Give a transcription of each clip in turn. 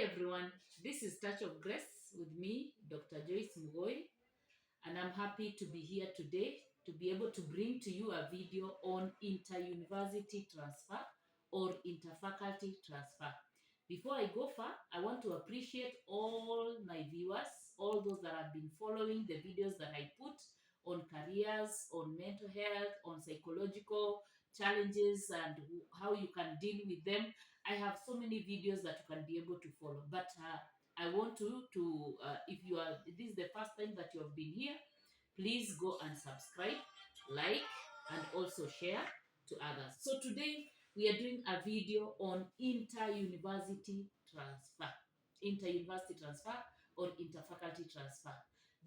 Hi everyone, this is Touch of Grace with me, Dr. Joyce Mghoi, and I'm happy to be here today to be able to bring to you a video on inter-university transfer or interfaculty transfer. Before I go far, I want to appreciate all my viewers, all those that have been following the videos that I put on careers, on mental health, on psychological challenges, and how you can deal with them. I have so many videos that you can be able to follow. But I want if you are, this is the first time that you have been here, please go and subscribe, like, and also share to others. So today we are doing a video on inter-university transfer or interfaculty transfer.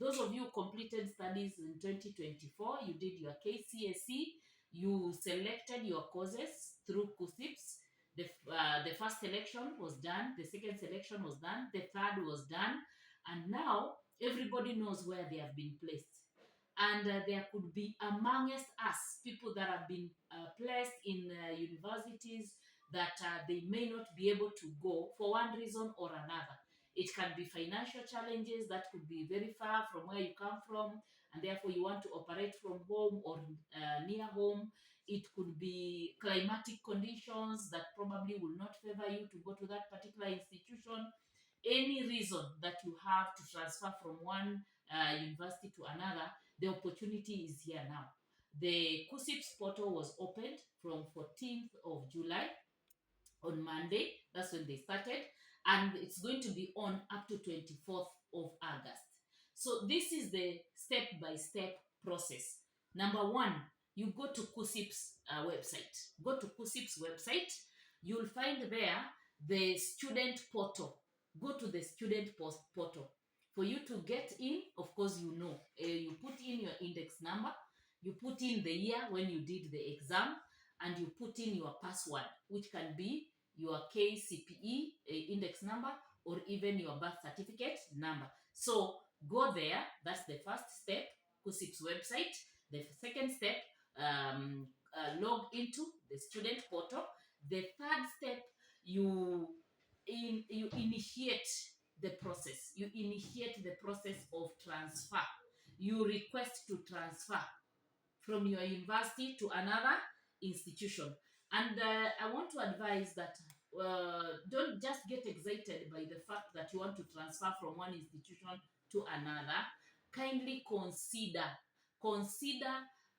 Those of you who completed studies in 2024, you did your KCSE, you selected your courses through KUCCPS. The first selection was done, the second selection was done, the third was done, and now everybody knows where they have been placed. And there could be amongst us people that have been placed in universities that they may not be able to go for one reason or another. It can be financial challenges that could be very far from where you come from, and therefore you want to operate from home or near home. It could be climatic conditions that probably will not favor you to go to that particular institution. Any reason that you have to transfer from one university to another, the opportunity is here now. The KUCCPS portal was opened from 14th of July on Monday. That's when they started. And it's going to be on up to 24th of August. So this is the step-by-step process. Number one, you go to KUCCPS website. Go to KUCCPS website. You'll find there the student portal. Go to the student portal. For you to get in, of course, you put in your index number, you put in the year when you did the exam, and you put in your password, which can be your KCPE index number or even your birth certificate number. So go there. That's the first step, KUCCPS website. The second step, log into the student portal. The third step, you initiate the process. You initiate the process of transfer. You request to transfer from your university to another institution. And I want to advise that don't just get excited by the fact that you want to transfer from one institution to another. Kindly consider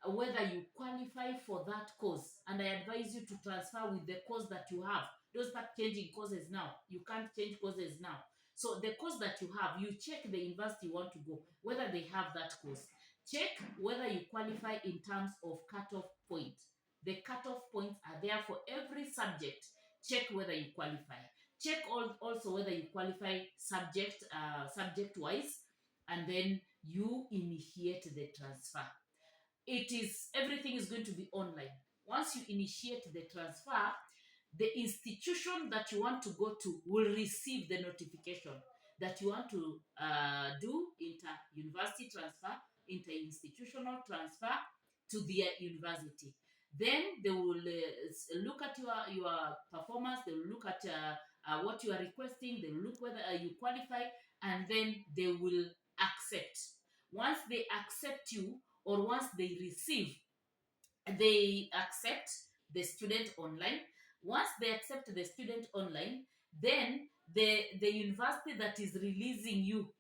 whether you qualify for that course. And I advise you to transfer with the course that you have. Don't start changing courses now. You can't change courses now. So the course that you have, you check the university you want to go, whether they have that course. Check whether you qualify in terms of cutoff point. The cutoff points are there for every subject. Check whether you qualify. Check also whether you qualify subject-wise, and then you initiate the transfer. Everything is going to be online. Once you initiate the transfer, the institution that you want to go to will receive the notification that you want to do inter-university transfer, inter-institutional transfer to their university. Then they will look at your performance. They will look at what you are requesting. They will look whether you qualify, and then they will accept. Once they accept you, or once they accept the student online. Once they accept the student online, then the university that is releasing you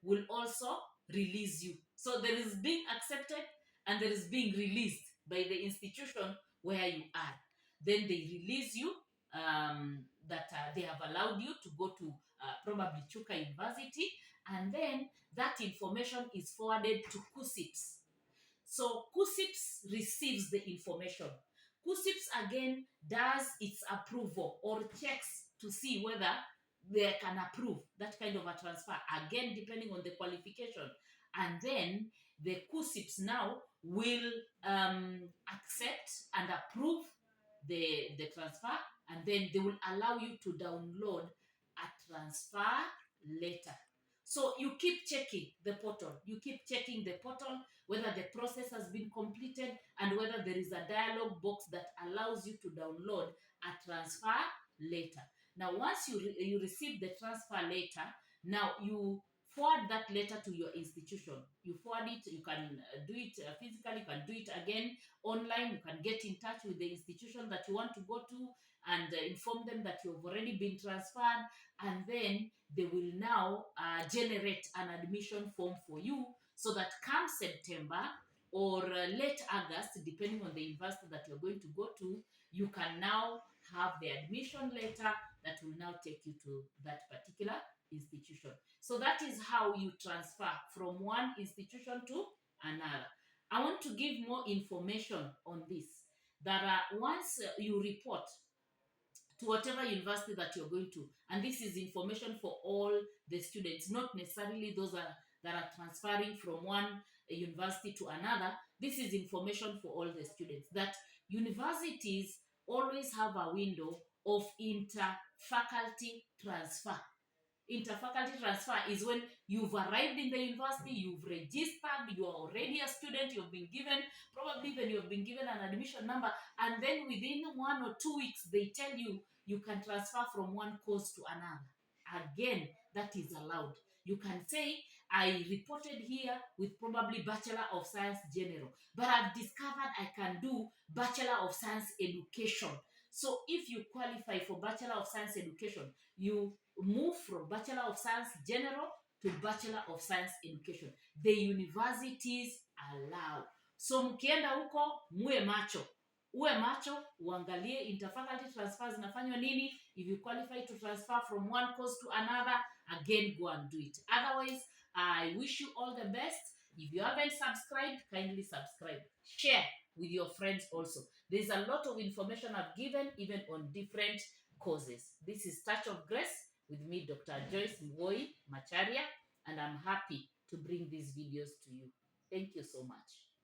will also release you. So there is being accepted and there is being released by the institution where you are. Then they release you, that they have allowed you to go to probably Chuka University, and then that information is forwarded to KUCCPS. So KUCCPS receives the information. KUCCPS again does its approval or checks to see whether they can approve that kind of a transfer, again depending on the qualification. And then the KUCCPS now will accept and approve the transfer, and then they will allow you to download a transfer letter. So you keep checking the portal. You keep checking the portal whether the process has been completed and whether there is a dialog box that allows you to download a transfer letter. Now, once you receive the transfer letter, now you forward that letter to your institution. You forward it. You can do it physically. You can do it again online. You can get in touch with the institution that you want to go to and inform them that you've already been transferred, and then they will now generate an admission form for you, so that come September or late August, depending on the university that you're going to go to, you can now have the admission letter that will now take you to that particular institution. So that is how you transfer from one institution to another. I want to give more information on this. That once you report to whatever university that you're going to, and this is information for all the students, not necessarily those that are transferring from one university to another. This is information for all the students, that universities always have a window of inter-faculty transfer. Interfaculty transfer is when you've arrived in the university, you've registered, you are already a student, you've been given, probably even you've been given an admission number, and then within 1 or 2 weeks, they tell you you can transfer from one course to another. Again, that is allowed. You can say, I reported here with probably Bachelor of Science General, but I've discovered I can do Bachelor of Science Education. So if you qualify for Bachelor of Science Education, you move from Bachelor of Science General to Bachelor of Science Education. The universities allow. So mkienda huko uwe macho, uangalie interfaculty transfers zinafanywa nini. If you qualify to transfer from one course to another, again, go and do it. Otherwise, I wish you all the best. If you haven't subscribed, kindly subscribe. Share with your friends also. There's a lot of information I've given, even on different causes. This is Touch of Grace with me, Dr. Joyce Mghoi Macharia, and I'm happy to bring these videos to you. Thank you so much.